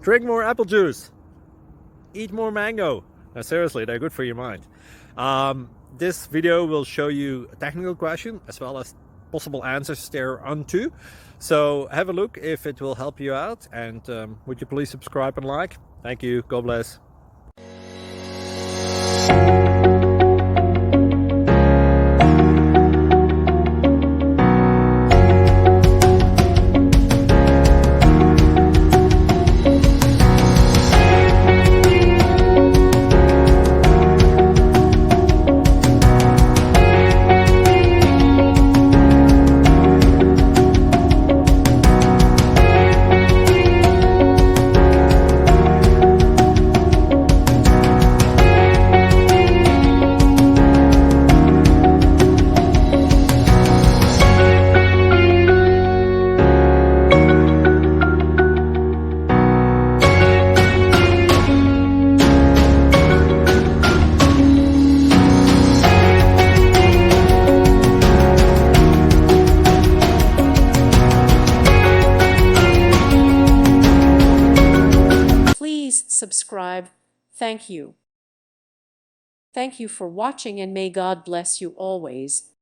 Drink more apple juice. Eat more mango. Now, seriously, they're good for your mind. This video will show you a technical question as well as possible answers thereunto. So have a look if it will help you out, and would you please subscribe and like? Thank you. God bless. Please subscribe. Thank you. Thank you for watching, and may God bless you always.